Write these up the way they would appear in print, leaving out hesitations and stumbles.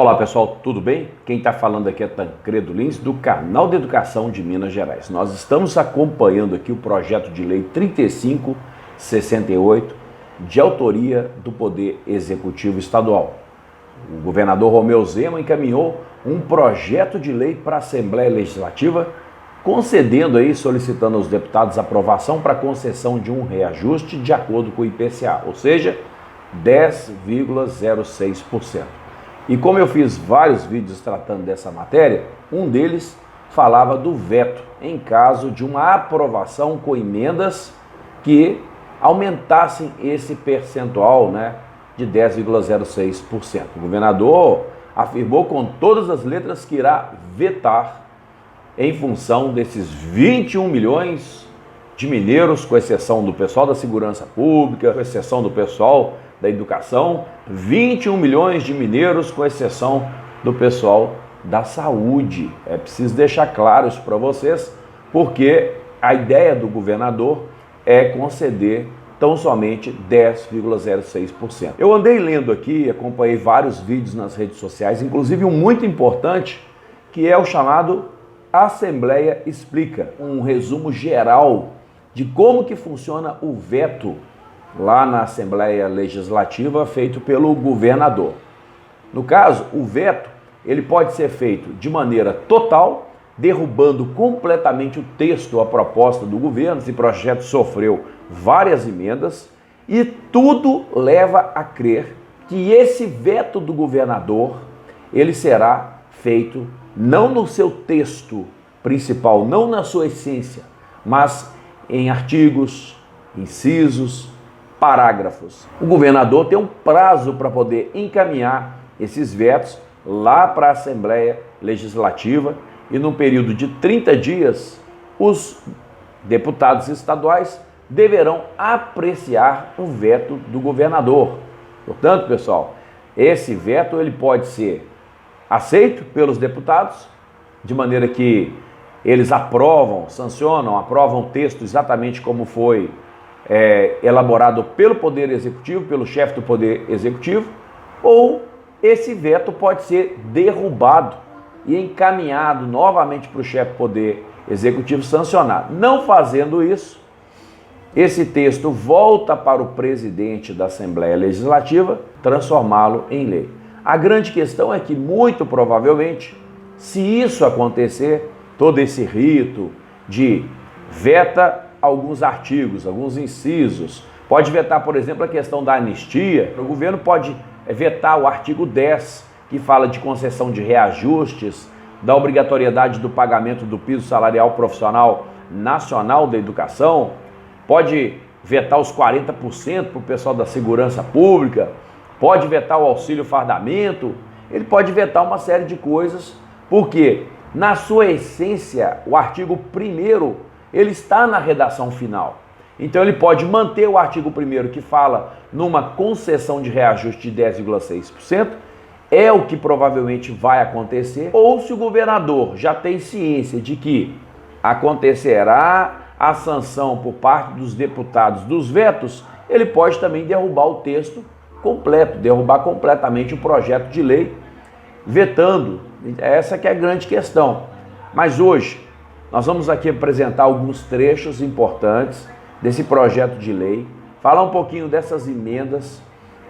Olá pessoal, tudo bem? Quem está falando aqui é Tancredo Lins, do canal de Educação de Minas Gerais. Nós estamos acompanhando aqui o projeto de lei 3568, de autoria do Poder Executivo Estadual. O governador Romeu Zema encaminhou um projeto de lei para a Assembleia Legislativa, concedendo aí, solicitando aos deputados aprovação para concessão de um reajuste de acordo com o IPCA, ou seja, 10,06%. E como eu fiz vários vídeos tratando dessa matéria, um deles falava do veto em caso de uma aprovação com emendas que aumentassem esse percentual, de 10,06%. O governador afirmou com todas as letras que irá vetar em função desses 21 milhões de mineiros, com exceção do pessoal da segurança pública, com exceção do pessoal da educação, 21 milhões de mineiros, com exceção do pessoal da saúde. É preciso deixar claro isso para vocês, porque a ideia do governador é conceder tão somente 10,06%. Eu andei lendo aqui, acompanhei vários vídeos nas redes sociais, inclusive um muito importante, que é o chamado Assembleia Explica, um resumo geral de como que funciona o veto lá na Assembleia Legislativa feito pelo governador. No caso, o veto ele pode ser feito de maneira total, derrubando completamente o texto, a proposta do governo. Esse projeto sofreu várias emendas e tudo leva a crer que esse veto do governador ele será feito não no seu texto principal, não na sua essência, mas em artigos, incisos, parágrafos. O governador tem um prazo para poder encaminhar esses vetos lá para a Assembleia Legislativa e no período de 30 dias os deputados estaduais deverão apreciar o veto do governador. Portanto, pessoal, esse veto ele pode ser aceito pelos deputados de maneira que eles aprovam, sancionam, aprovam o texto exatamente como foi elaborado pelo Poder Executivo, pelo chefe do Poder Executivo, ou esse veto pode ser derrubado e encaminhado novamente para o chefe do Poder Executivo sancionar. Não fazendo isso, esse texto volta para o presidente da Assembleia Legislativa transformá-lo em lei. A grande questão é que, muito provavelmente, se isso acontecer, todo esse rito de veta alguns artigos, alguns incisos, pode vetar, por exemplo, a questão da anistia. O governo pode vetar o artigo 10, que fala de concessão de reajustes, da obrigatoriedade do pagamento do piso salarial profissional nacional da educação, pode vetar os 40% para o pessoal da segurança pública, pode vetar o auxílio fardamento, ele pode vetar uma série de coisas, porque na sua essência o artigo 1º ele está na redação final. Então ele pode manter o artigo 1º que fala numa concessão de reajuste de 10,6%, é o que provavelmente vai acontecer, ou se o governador já tem ciência de que acontecerá a sanção por parte dos deputados dos vetos, ele pode também derrubar o texto completo, derrubar completamente o projeto de lei, vetando. Essa que é a grande questão. Mas hoje nós vamos aqui apresentar alguns trechos importantes desse projeto de lei, falar um pouquinho dessas emendas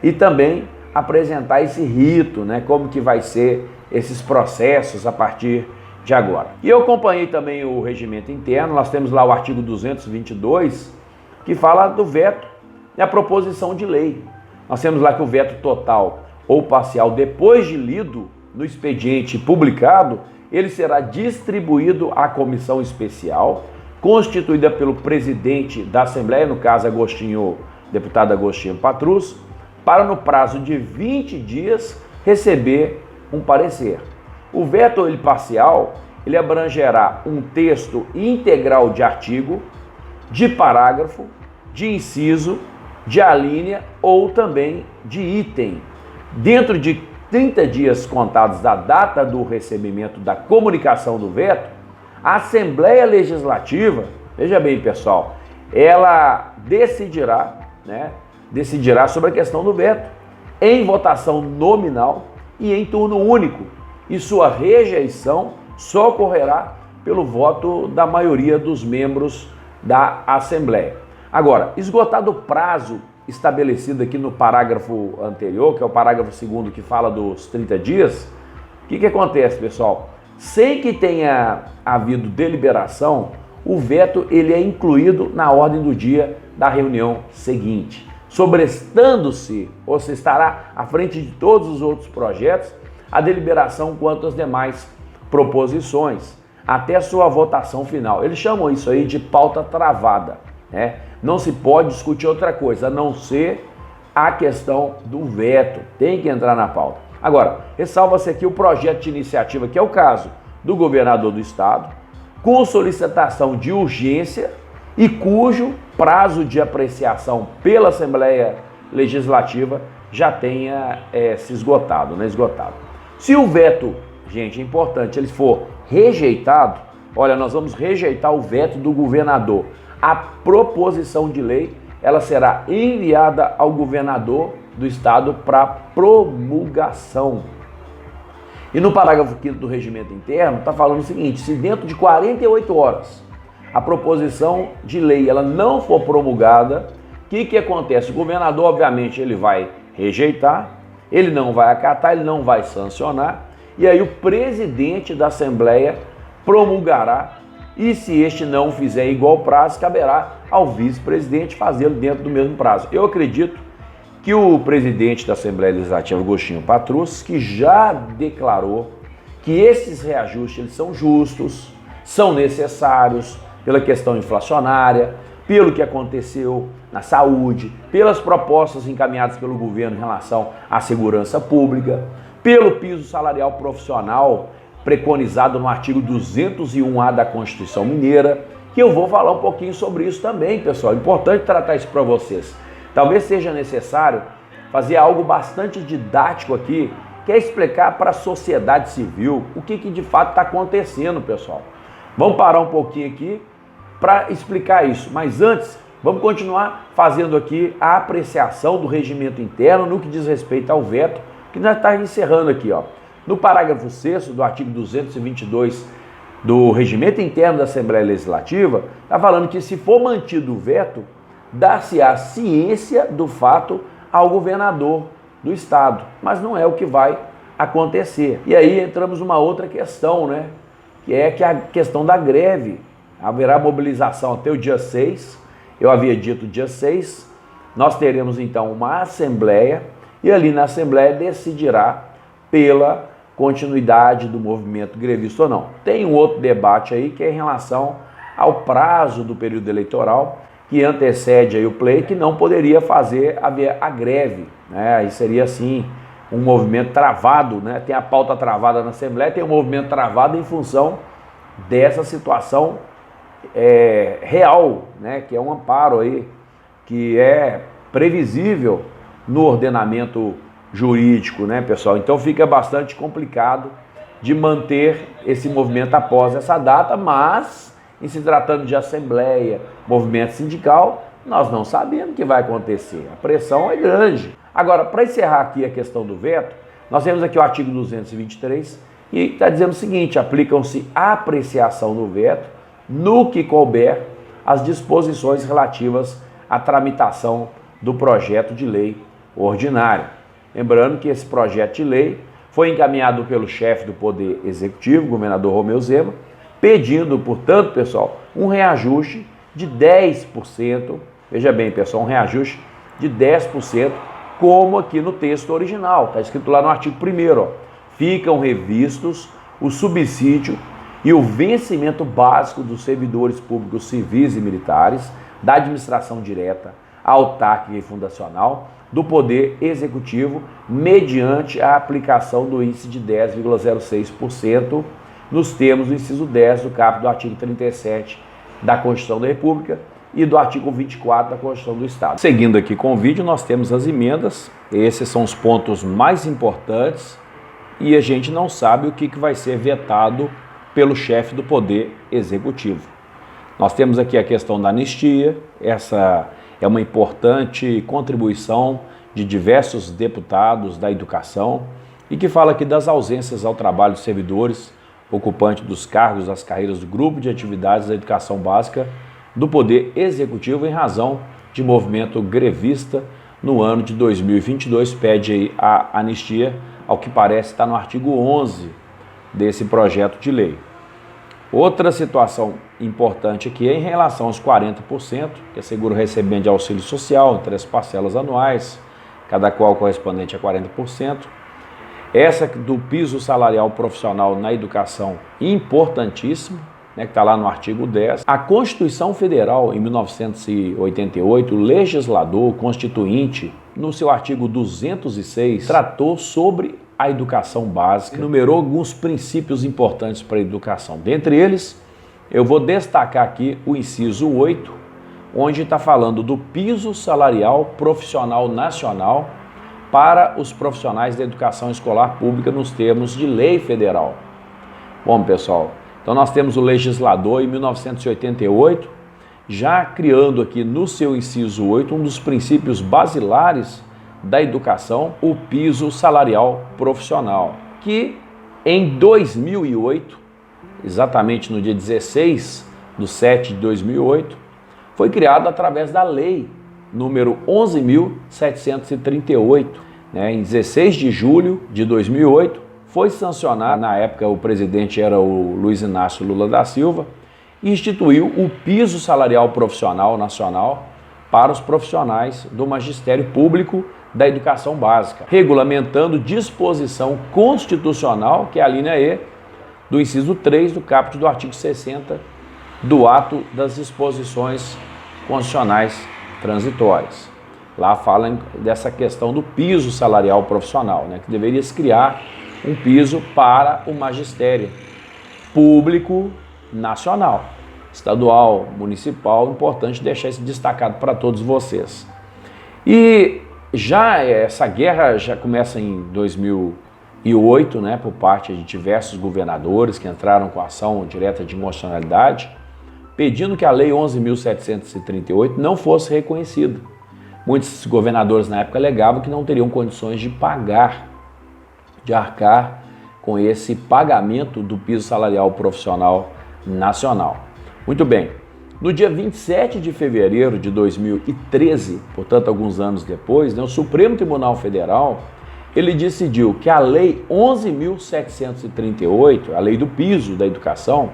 e também apresentar esse rito, como que vai ser esses processos a partir de agora. E eu acompanhei também o regimento interno, nós temos lá o artigo 222, que fala do veto e a proposição de lei. Nós temos lá que o veto total ou parcial, depois de lido no expediente publicado, ele será distribuído à comissão especial, constituída pelo presidente da Assembleia, no caso deputado Agostinho Patrus, para no prazo de 20 dias receber um parecer. O veto parcial, ele abrangerá um texto integral de artigo, de parágrafo, de inciso, de alínea ou também de item, dentro de 30 dias contados da data do recebimento da comunicação do veto. A Assembleia Legislativa, veja bem pessoal, ela decidirá sobre a questão do veto em votação nominal e em turno único, e sua rejeição só ocorrerá pelo voto da maioria dos membros da Assembleia. Agora, esgotado o prazo estabelecido aqui no parágrafo anterior, que é o parágrafo 2º que fala dos 30 dias, o que acontece, pessoal? Sem que tenha havido deliberação, o veto ele é incluído na ordem do dia da reunião seguinte, sobrestando-se, ou se estará à frente de todos os outros projetos, a deliberação quanto às demais proposições, até sua votação final. Eles chamam isso aí de pauta travada, né? Não se pode discutir outra coisa, a não ser a questão do veto, tem que entrar na pauta. Agora, ressalva-se aqui o projeto de iniciativa, que é o caso do governador do estado, com solicitação de urgência e cujo prazo de apreciação pela Assembleia Legislativa já tenha se esgotado, né? Se o veto, gente, é importante, ele for rejeitado, olha, nós vamos rejeitar o veto do governador. A proposição de lei, ela será enviada ao governador do estado para promulgação. E no parágrafo 5º do regimento interno, está falando o seguinte: se dentro de 48 horas a proposição de lei ela não for promulgada, o que acontece? O governador, obviamente, ele vai rejeitar, ele não vai acatar, ele não vai sancionar, e aí o presidente da Assembleia promulgará, e se este não fizer igual prazo, caberá ao vice-presidente fazê-lo dentro do mesmo prazo. Eu acredito que o presidente da Assembleia Legislativa, Agostinho Patrus, que já declarou que esses reajustes eles são justos, são necessários pela questão inflacionária, pelo que aconteceu na saúde, pelas propostas encaminhadas pelo governo em relação à segurança pública, pelo piso salarial profissional preconizado no artigo 201A da Constituição Mineira, que eu vou falar um pouquinho sobre isso também, pessoal. É importante tratar isso para vocês. Talvez seja necessário fazer algo bastante didático aqui, que é explicar para a sociedade civil o que de fato está acontecendo, pessoal. Vamos parar um pouquinho aqui para explicar isso, mas antes, vamos continuar fazendo aqui a apreciação do regimento interno no que diz respeito ao veto, que nós estamos encerrando aqui, ó. No parágrafo 6º do artigo 222 do regimento interno da Assembleia Legislativa, está falando que se for mantido o veto, dar-se-á ciência do fato ao governador do estado, mas não é o que vai acontecer. E aí entramos numa outra questão, né? Que é a questão da greve. Haverá mobilização até o dia 6, eu havia dito dia 6, nós teremos então uma assembleia, e ali na assembleia decidirá pela continuidade do movimento grevista ou não. Tem um outro debate aí que é em relação ao prazo do período eleitoral, que antecede aí o pleito, que não poderia fazer a greve, né? Aí seria assim um movimento travado, né? Tem a pauta travada na Assembleia, tem um movimento travado em função dessa situação real, né? Que é um amparo aí, que é previsível no ordenamento jurídico, né, pessoal? Então fica bastante complicado de manter esse movimento após essa data, mas em se tratando de assembleia, movimento sindical, nós não sabemos o que vai acontecer. A pressão é grande. Agora, para encerrar aqui a questão do veto, nós temos aqui o artigo 223 e está dizendo o seguinte: aplicam-se a apreciação do veto no que couber as disposições relativas à tramitação do projeto de lei ordinário. Lembrando que esse projeto de lei foi encaminhado pelo chefe do Poder Executivo, governador Romeu Zema, pedindo, portanto, pessoal, um reajuste de 10%, veja bem, pessoal, um reajuste de 10%, como aqui no texto original, está escrito lá no artigo 1º, ficam revistos o subsídio e o vencimento básico dos servidores públicos civis e militares, da administração direta, autárquica e fundacional, do Poder Executivo, mediante a aplicação do índice de 10,06%, nos termos do inciso 10 do caput do artigo 37 da Constituição da República e do artigo 24 da Constituição do Estado. Seguindo aqui com o vídeo, nós temos as emendas, esses são os pontos mais importantes e a gente não sabe o que vai ser vetado pelo chefe do Poder Executivo. Nós temos aqui a questão da anistia, essa é uma importante contribuição de diversos deputados da educação, e que fala aqui das ausências ao trabalho dos servidores, ocupante dos cargos das carreiras do grupo de atividades da educação básica do Poder Executivo em razão de movimento grevista no ano de 2022, pede aí a anistia, ao que parece está no artigo 11 desse projeto de lei. Outra situação importante aqui é em relação aos 40%, que assegura o recebimento de auxílio social em 3 parcelas anuais, cada qual correspondente a 40%. Essa do piso salarial profissional na educação, importantíssimo, né, que está lá no artigo 10. A Constituição Federal, em 1988, o legislador constituinte, no seu artigo 206, tratou sobre a educação básica, enumerou alguns princípios importantes para a educação. Dentre eles, eu vou destacar aqui o inciso 8, onde está falando do piso salarial profissional nacional para os profissionais da educação escolar pública nos termos de lei federal. Bom, pessoal, então nós temos o legislador em 1988, já criando aqui no seu inciso 8 um dos princípios basilares da educação, o piso salarial profissional, que em 2008, exatamente no dia 16/7/2008, foi criado através da lei número 11.738, né? Em 16 de julho de 2008, foi sancionado, na época o presidente era o Luiz Inácio Lula da Silva, e instituiu o piso salarial profissional nacional para os profissionais do magistério público da educação básica, regulamentando disposição constitucional, que é a linha E, do inciso 3 do caput do artigo 60 do ato das disposições constitucionais transitórias. Lá fala dessa questão do piso salarial profissional, né, que deveria se criar um piso para o magistério público nacional, estadual, municipal. Importante deixar isso destacado para todos vocês. E já essa guerra já começa em 2008, né, por parte de diversos governadores que entraram com ação direta de inconstitucionalidade, pedindo que a Lei 11.738 não fosse reconhecida. Muitos governadores na época alegavam que não teriam condições de pagar, de arcar com esse pagamento do piso salarial profissional nacional. Muito bem, no dia 27 de fevereiro de 2013, portanto alguns anos depois, né, o Supremo Tribunal Federal, ele decidiu que a Lei 11.738, a lei do piso da educação,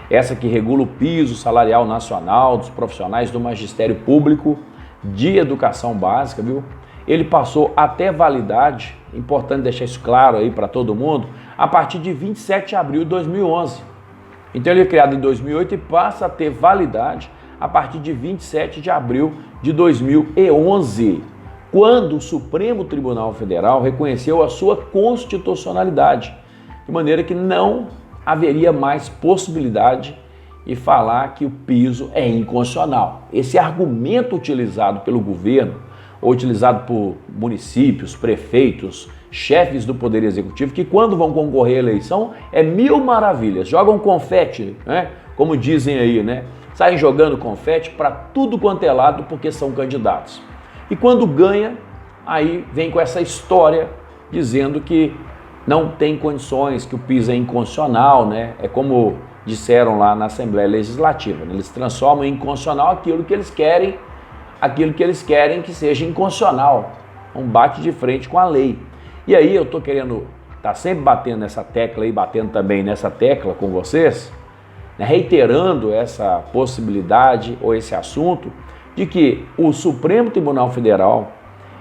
essa que regula o piso salarial nacional dos profissionais do magistério público de educação básica, viu? Ele passou até validade, importante deixar isso claro aí para todo mundo, a partir de 27 de abril de 2011. Então ele é criado em 2008 e passa a ter validade a partir de 27 de abril de 2011, quando o Supremo Tribunal Federal reconheceu a sua constitucionalidade, de maneira que não haveria mais possibilidade de falar que o piso é inconstitucional. Esse argumento utilizado pelo governo, ou utilizado por municípios, prefeitos, chefes do Poder Executivo, que quando vão concorrer à eleição é mil maravilhas, jogam confete, né? Como dizem aí, né? Saem jogando confete para tudo quanto é lado porque são candidatos. E quando ganha, aí vem com essa história dizendo que não tem condições, que o piso é inconstitucional, né? É como disseram lá na Assembleia Legislativa, né? Eles transformam em inconstitucional aquilo que eles querem que seja inconstitucional. Um bate de frente com a lei. E aí eu estou querendo estar sempre batendo nessa tecla e batendo também nessa tecla com vocês, né, reiterando essa possibilidade ou esse assunto de que o Supremo Tribunal Federal,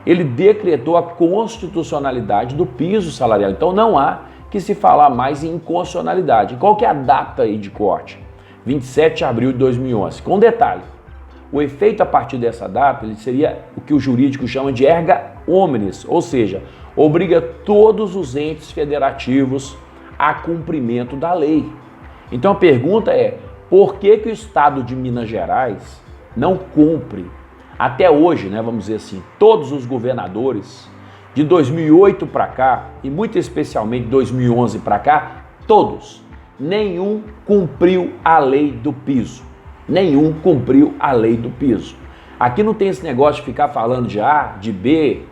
ele decretou a constitucionalidade do piso salarial. Então não há que se falar mais em inconstitucionalidade. Qual que é a data aí de corte? 27 de abril de 2011. Com detalhe, o efeito a partir dessa data ele seria o que o jurídico chama de erga omnes, ou seja, obriga todos os entes federativos a cumprimento da lei. Então a pergunta é, por que o Estado de Minas Gerais não cumpre? Até hoje, né, vamos dizer assim, todos os governadores de 2008 para cá, e muito especialmente 2011 para cá, todos, nenhum cumpriu a lei do piso. Nenhum cumpriu a lei do piso. Aqui não tem esse negócio de ficar falando de A, de B,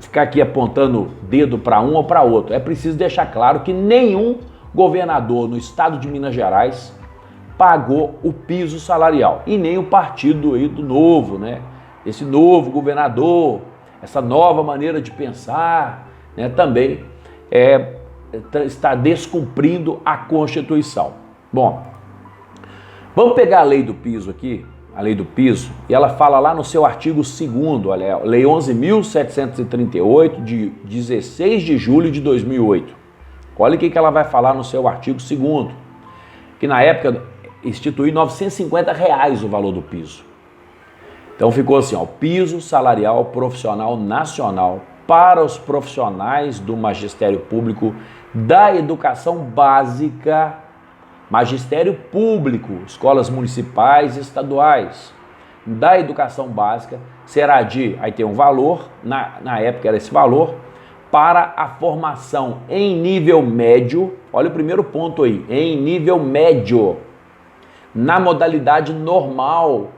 ficar aqui apontando dedo para um ou para outro. É preciso deixar claro que nenhum governador no estado de Minas Gerais pagou o piso salarial e nem o partido aí do novo, né? Esse novo governador, essa nova maneira de pensar, né, também está descumprindo a Constituição. Bom, vamos pegar a lei do piso aqui, a lei do piso, e ela fala lá no seu artigo 2º, olha, lei 11.738, de 16 de julho de 2008. Olha o que ela vai falar no seu artigo 2º, que na época instituiu R$950 o valor do piso. Então ficou assim, ó, piso salarial profissional nacional para os profissionais do magistério público da educação básica, magistério público, escolas municipais e estaduais, da educação básica, será aí tem um valor, na época era esse valor, para a formação em nível médio, olha o primeiro ponto aí, em nível médio, na modalidade normal,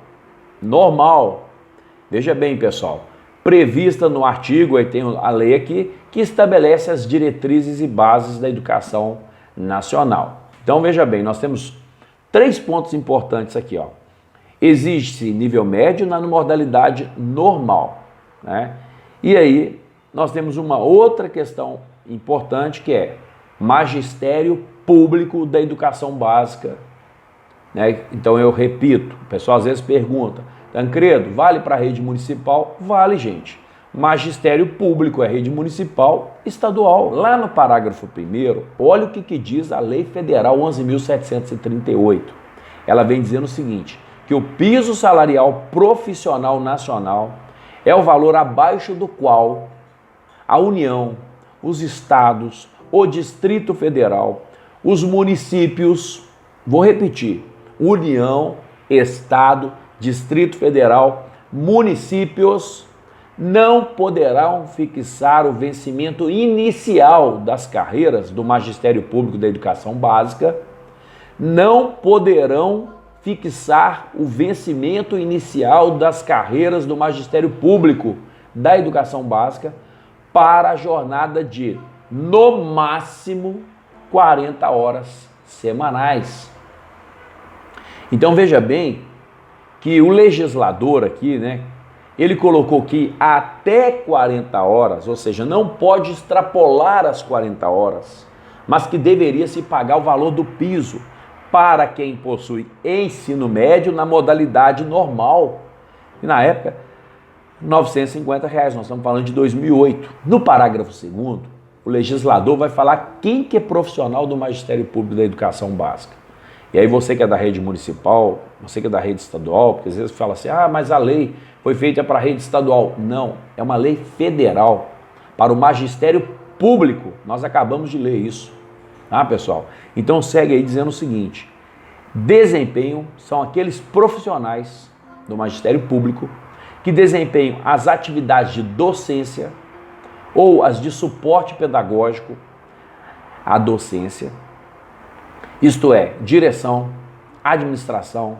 veja bem, pessoal, prevista no artigo, aí tem a lei aqui, que estabelece as diretrizes e bases da educação nacional. Então, veja bem, nós temos 3 pontos importantes aqui, ó. Existe nível médio na modalidade normal, né? E aí, nós temos uma outra questão importante que é magistério público da educação básica, né? Então, eu repito, o pessoal às vezes pergunta, Tancredo, vale para a rede municipal? Vale, gente. Magistério público é rede municipal, estadual. Lá no parágrafo 1º, olha o que diz a Lei Federal 11.738. Ela vem dizendo o seguinte, que o piso salarial profissional nacional é o valor abaixo do qual a União, os estados, o Distrito Federal, os municípios, vou repetir, União, Estado, Distrito Federal, municípios, não poderão fixar o vencimento inicial das carreiras do Magistério Público da Educação Básica, não poderão fixar o vencimento inicial das carreiras do Magistério Público da Educação Básica para a jornada de, no máximo, 40 horas semanais. Então veja bem que o legislador aqui, né, ele colocou que até 40 horas, ou seja, não pode extrapolar as 40 horas, mas que deveria se pagar o valor do piso para quem possui ensino médio na modalidade normal. E na época, R$950, nós estamos falando de 2008. No parágrafo 2º, o legislador vai falar quem que é profissional do Magistério Público da Educação Básica. E aí você que é da rede municipal, você que é da rede estadual, porque às vezes fala assim, mas a lei foi feita para a rede estadual. Não, é uma lei federal para o magistério público. Nós acabamos de ler isso, tá, pessoal? Então segue aí dizendo o seguinte, desempenho são aqueles profissionais do magistério público que desempenham as atividades de docência ou as de suporte pedagógico à docência, isto é, direção, administração,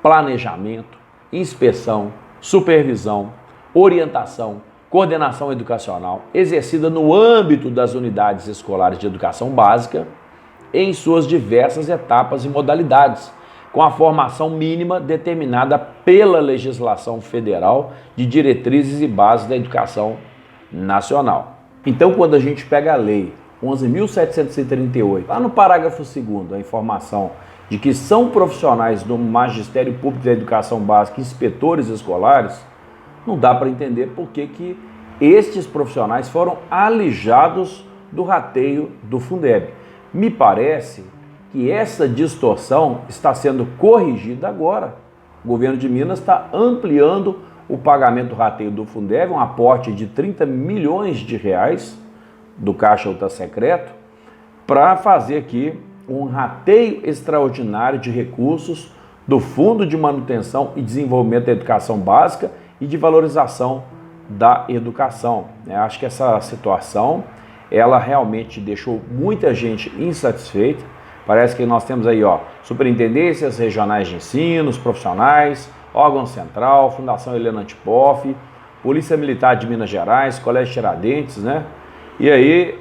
planejamento, inspeção, supervisão, orientação, coordenação educacional, exercida no âmbito das unidades escolares de educação básica, em suas diversas etapas e modalidades, com a formação mínima determinada pela legislação federal de diretrizes e bases da educação nacional. Então, quando a gente pega a lei 11.738, lá no parágrafo 2º, a informação de que são profissionais do Magistério Público da Educação Básica, inspetores escolares, não dá para entender por que estes profissionais foram alijados do rateio do Fundeb. Me parece que essa distorção está sendo corrigida agora. O governo de Minas está ampliando o pagamento do rateio do Fundeb, um aporte de R$30 milhões do Caixa Ultra Secreto, para fazer aqui um rateio extraordinário de recursos do Fundo de Manutenção e Desenvolvimento da Educação Básica e de valorização da educação. Acho que essa situação, ela realmente deixou muita gente insatisfeita. Parece que nós temos aí, superintendências regionais de ensino, os profissionais, órgão central, Fundação Helena Antipoff, Polícia Militar de Minas Gerais, Colégio Tiradentes, né? E aí,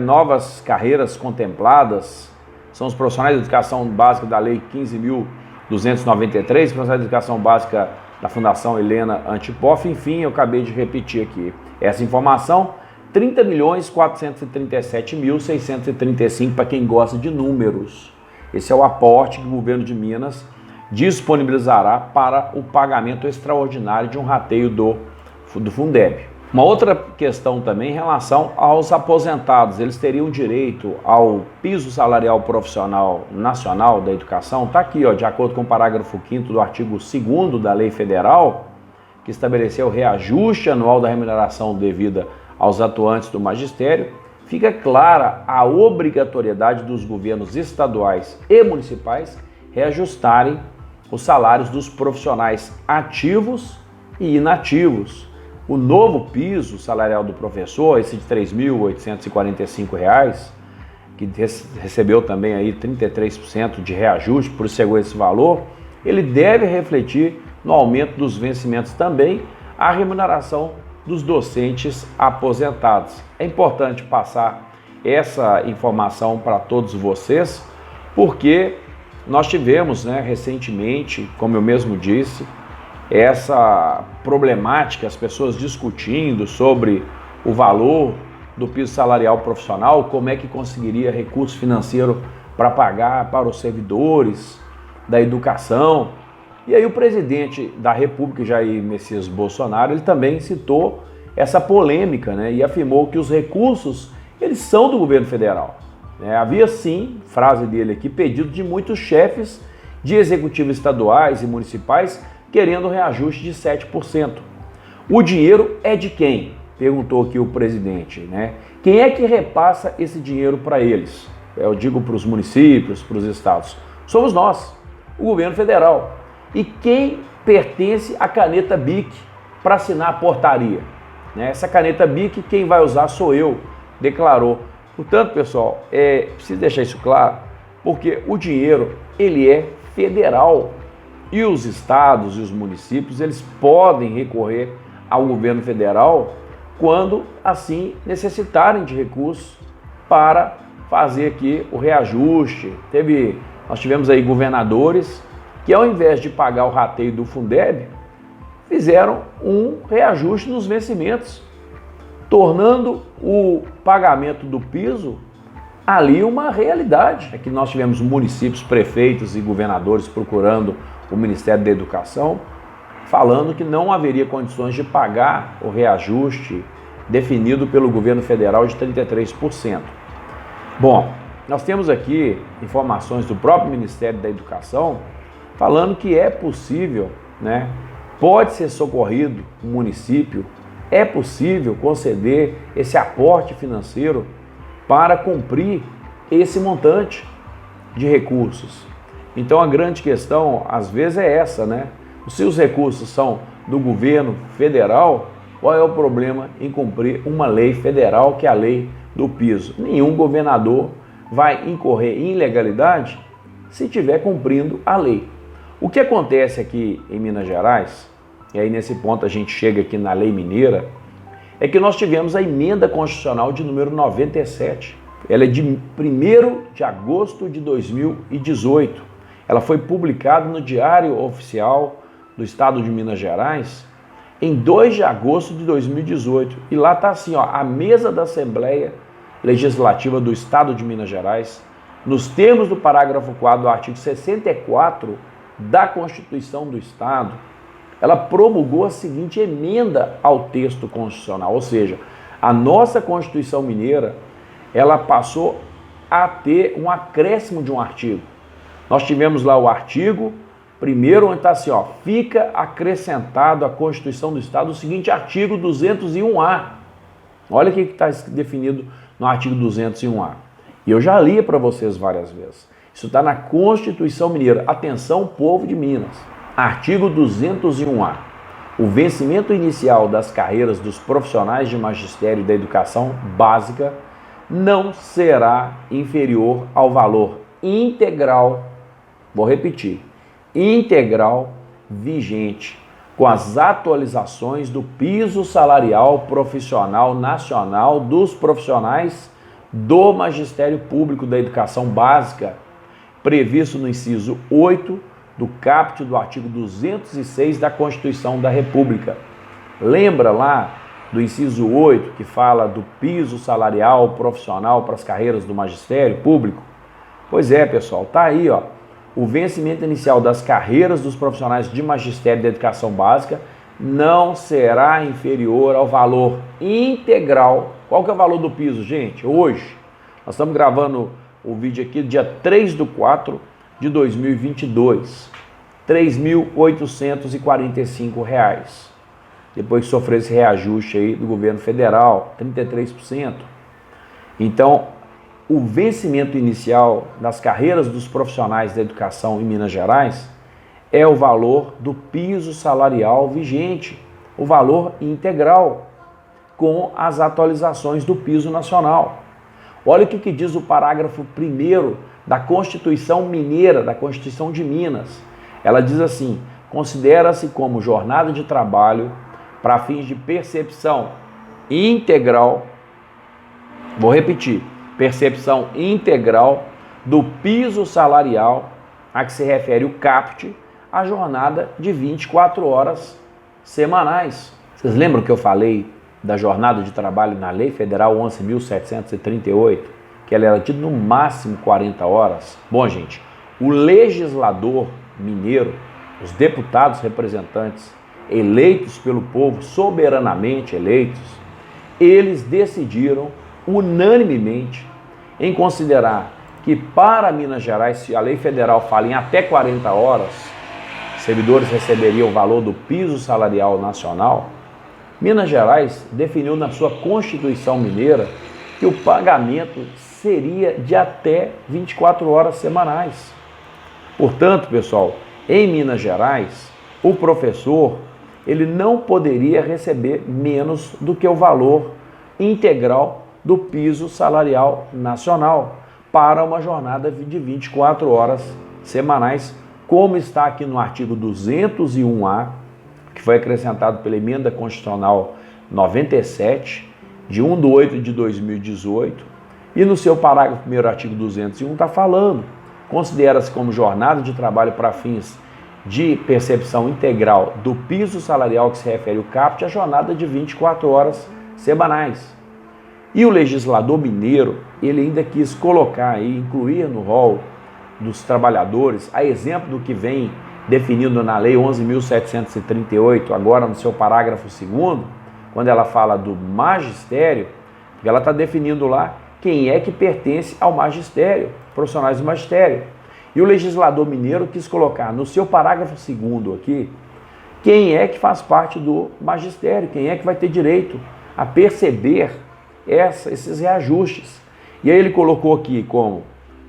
novas carreiras contempladas, são os profissionais de educação básica da Lei 15.293, profissionais de educação básica da Fundação Helena Antipoff, enfim, eu acabei de repetir aqui essa informação, 30.437.635 para quem gosta de números. Esse é o aporte que o governo de Minas disponibilizará para o pagamento extraordinário de um rateio do Fundeb. Uma outra questão também em relação aos aposentados, eles teriam direito ao piso salarial profissional nacional da educação, está aqui, ó, de acordo com o parágrafo 5º do artigo 2º da Lei Federal, que estabeleceu o reajuste anual da remuneração devida aos atuantes do magistério, fica clara a obrigatoriedade dos governos estaduais e municipais reajustarem os salários dos profissionais ativos e inativos. O novo piso salarial do professor, esse de R$ 3.845, que recebeu também aí 33% de reajuste, por isso chegou esse valor, ele deve refletir no aumento dos vencimentos também a remuneração dos docentes aposentados. É importante passar essa informação para todos vocês, porque nós tivemos, recentemente, como eu mesmo disse, essa problemática, as pessoas discutindo sobre o valor do piso salarial profissional, como é que conseguiria recurso financeiro para pagar para os servidores da educação. E aí o presidente da República, Jair Messias Bolsonaro, ele também citou essa polêmica, e afirmou que os recursos, eles são do governo federal. Havia sim, frase dele aqui, pedido de muitos chefes de executivos estaduais e municipais querendo reajuste de 7%. O dinheiro é de quem? Perguntou aqui o presidente, Quem é que repassa esse dinheiro para eles? Eu digo para os municípios, para os estados. Somos nós, o governo federal. E quem pertence à caneta BIC para assinar a portaria? Essa caneta BIC, quem vai usar sou eu, declarou. Portanto, pessoal, preciso deixar isso claro, porque o dinheiro, ele é federal. E os estados e os municípios, eles podem recorrer ao governo federal quando assim necessitarem de recursos para fazer aqui o reajuste. Nós tivemos aí governadores que, ao invés de pagar o rateio do Fundeb, fizeram um reajuste nos vencimentos, tornando o pagamento do piso ali uma realidade. É que nós tivemos municípios, prefeitos e governadores procurando o Ministério da Educação, falando que não haveria condições de pagar o reajuste definido pelo governo federal de 33%. Bom, nós temos aqui informações do próprio Ministério da Educação falando que é possível, pode ser socorrido o município, é possível conceder esse aporte financeiro para cumprir esse montante de recursos. Então a grande questão às vezes é essa, Se os recursos são do governo federal, qual é o problema em cumprir uma lei federal, que é a lei do piso? Nenhum governador vai incorrer em ilegalidade se estiver cumprindo a lei. O que acontece aqui em Minas Gerais, e aí nesse ponto a gente chega aqui na lei mineira, é que nós tivemos a emenda constitucional de número 97. Ela é de 1º de agosto de 2018. Ela foi publicada no Diário Oficial do Estado de Minas Gerais em 2 de agosto de 2018. E lá está assim, a mesa da Assembleia Legislativa do Estado de Minas Gerais, nos termos do parágrafo 4º do artigo 64 da Constituição do Estado, ela promulgou a seguinte emenda ao texto constitucional, ou seja, a nossa Constituição Mineira, ela passou a ter um acréscimo de um artigo. Nós tivemos lá o artigo 1º, onde está assim, fica acrescentado à Constituição do Estado o seguinte artigo 201A. Olha o que está definido no artigo 201A. E eu já li para vocês várias vezes. Isso está na Constituição Mineira. Atenção, povo de Minas. Artigo 201A. O vencimento inicial das carreiras dos profissionais de magistério da educação básica não será inferior ao valor integral, vou repetir, integral vigente com as atualizações do piso salarial profissional nacional dos profissionais do Magistério Público da Educação Básica, previsto no inciso 8 do caput do artigo 206 da Constituição da República. Lembra lá do inciso 8 que fala do piso salarial profissional para as carreiras do Magistério Público? Pois é, pessoal, tá aí, ó. O vencimento inicial das carreiras dos profissionais de magistério da educação básica não será inferior ao valor integral. Qual que é o valor do piso, gente? Hoje, nós estamos gravando o vídeo aqui dia 3/4 de 2022, R$ 3.845. Depois que sofreu esse reajuste aí do governo federal, 33%. Então, o vencimento inicial das carreiras dos profissionais da educação em Minas Gerais é o valor do piso salarial vigente, o valor integral, com as atualizações do piso nacional. Olha o que diz o parágrafo 1º da Constituição Mineira, da Constituição de Minas. Ela diz assim: considera-se como jornada de trabalho para fins de percepção integral, vou repetir, percepção integral do piso salarial a que se refere o caput, a jornada de 24 horas semanais. Vocês lembram que eu falei da jornada de trabalho na Lei Federal 11.738, que ela era de no máximo 40 horas? Bom, gente, o legislador mineiro, os deputados representantes eleitos pelo povo, soberanamente eleitos, eles decidiram unanimemente em considerar que para Minas Gerais, se a lei federal fala em até 40 horas, servidores receberiam o valor do piso salarial nacional. Minas Gerais definiu na sua Constituição Mineira que o pagamento seria de até 24 horas semanais. Portanto, pessoal, em Minas Gerais, o professor ele não poderia receber menos do que o valor integral do piso salarial nacional para uma jornada de 24 horas semanais, como está aqui no artigo 201A, que foi acrescentado pela Emenda Constitucional 97, de 1/8/2018, e no seu parágrafo 1º, artigo 201, está falando: considera-se como jornada de trabalho para fins de percepção integral do piso salarial que se refere ao caput, a jornada de 24 horas semanais. E o legislador mineiro, ele ainda quis colocar e incluir no rol dos trabalhadores, a exemplo do que vem definido na Lei 11.738, agora no seu parágrafo 2º, quando ela fala do magistério, ela está definindo lá quem é que pertence ao magistério, profissionais do magistério. E o legislador mineiro quis colocar no seu parágrafo 2º aqui, quem é que faz parte do magistério, quem é que vai ter direito a perceber esses reajustes. E aí ele colocou aqui como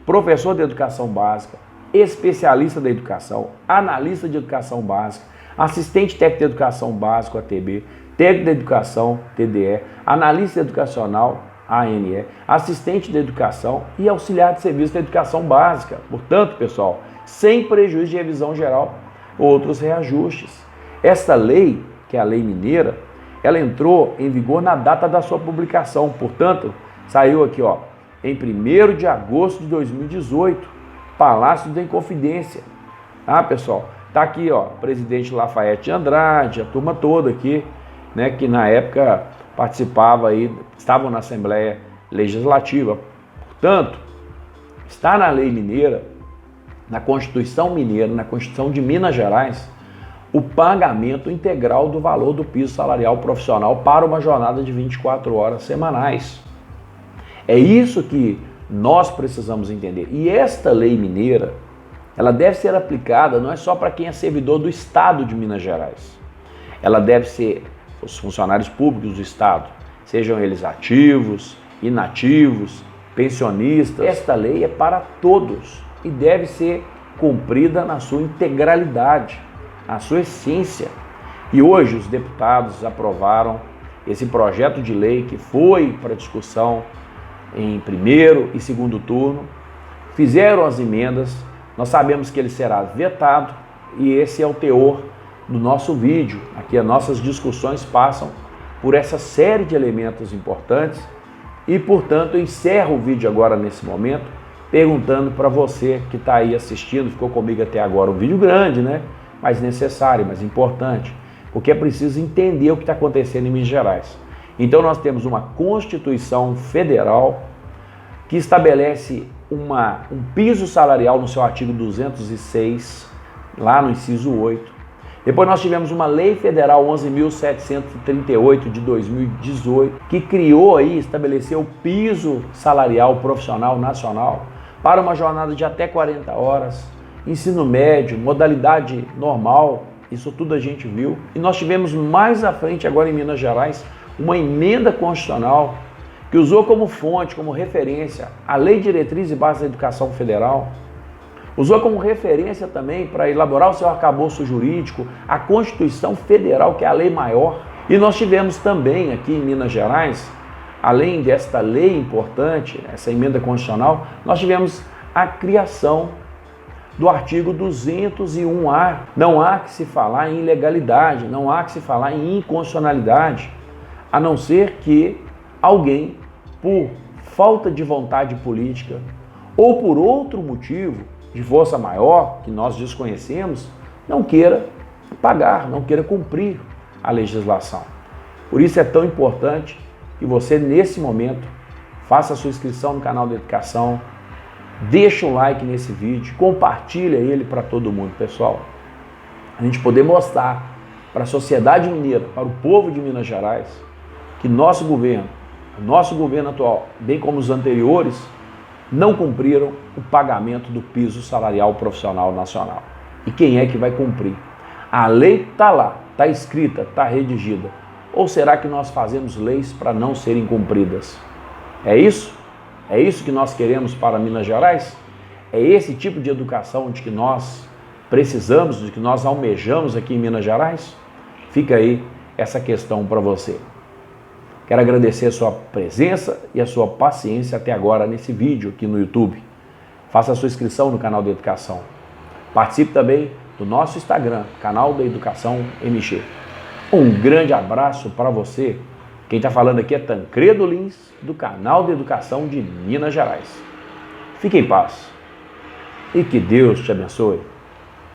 professor de educação básica, especialista da educação, analista de educação básica, assistente técnico de educação básica, ATB, técnico de educação, TDE, analista educacional, ANE, assistente de educação e auxiliar de serviço da educação básica. Portanto, pessoal, sem prejuízo de revisão geral, outros reajustes. Esta lei, que é a lei mineira, ela entrou em vigor na data da sua publicação. Portanto, saiu aqui, ó, em 1º de agosto de 2018, Palácio da Inconfidência. Ah, pessoal, tá aqui, ó, presidente Lafayette Andrade, a turma toda aqui, né, que na época participava aí, estavam na Assembleia Legislativa. Portanto, está na lei mineira, na Constituição Mineira, na Constituição de Minas Gerais, o pagamento integral do valor do piso salarial profissional para uma jornada de 24 horas semanais. É isso que nós precisamos entender. E esta lei mineira, ela deve ser aplicada não é só para quem é servidor do Estado de Minas Gerais. Ela deve ser os funcionários públicos do Estado, sejam eles ativos, inativos, pensionistas. Esta lei é para todos e deve ser cumprida na sua integralidade, na sua essência. E hoje os deputados aprovaram esse projeto de lei que foi para discussão em primeiro e segundo turno, fizeram as emendas, nós sabemos que ele será vetado e esse é o teor do nosso vídeo. Aqui as nossas discussões passam por essa série de elementos importantes e, portanto, eu encerro o vídeo agora nesse momento perguntando para você que está aí assistindo, ficou comigo até agora, um vídeo grande, né? Mas necessário, mas importante, porque é preciso entender o que está acontecendo em Minas Gerais. Então nós temos uma Constituição Federal que estabelece um piso salarial no seu artigo 206, lá no inciso 8. Depois nós tivemos uma Lei Federal 11.738 de 2018, que criou aí, estabeleceu o piso salarial profissional nacional para uma jornada de até 40 horas, ensino médio, modalidade normal, isso tudo a gente viu. E nós tivemos mais à frente, agora em Minas Gerais, uma emenda constitucional que usou como fonte, como referência, a Lei Diretriz e Base da Educação Federal, usou como referência também para elaborar o seu arcabouço jurídico a Constituição Federal, que é a lei maior. E nós tivemos também aqui em Minas Gerais, além desta lei importante, essa emenda constitucional, nós tivemos a criação do artigo 201A. Não há que se falar em ilegalidade, não há que se falar em inconstitucionalidade, a não ser que alguém, por falta de vontade política ou por outro motivo de força maior, que nós desconhecemos, não queira pagar, não queira cumprir a legislação. Por isso é tão importante que você, nesse momento, faça a sua inscrição no canal da Educação, deixa um like nesse vídeo, compartilha ele para todo mundo, pessoal. A gente poder mostrar para a sociedade mineira, para o povo de Minas Gerais, que nosso governo atual, bem como os anteriores, não cumpriram o pagamento do piso salarial profissional nacional. E quem é que vai cumprir? A lei está lá, está escrita, está redigida. Ou será que nós fazemos leis para não serem cumpridas? É isso? É isso que nós queremos para Minas Gerais? É esse tipo de educação de que nós precisamos, de que nós almejamos aqui em Minas Gerais? Fica aí essa questão para você. Quero agradecer a sua presença e a sua paciência até agora nesse vídeo aqui no YouTube. Faça a sua inscrição no canal da Educação. Participe também do nosso Instagram, canal da Educação MG. Um grande abraço para você. Quem está falando aqui é Tancredo Lins, do canal da Educação de Minas Gerais. Fique em paz e que Deus te abençoe.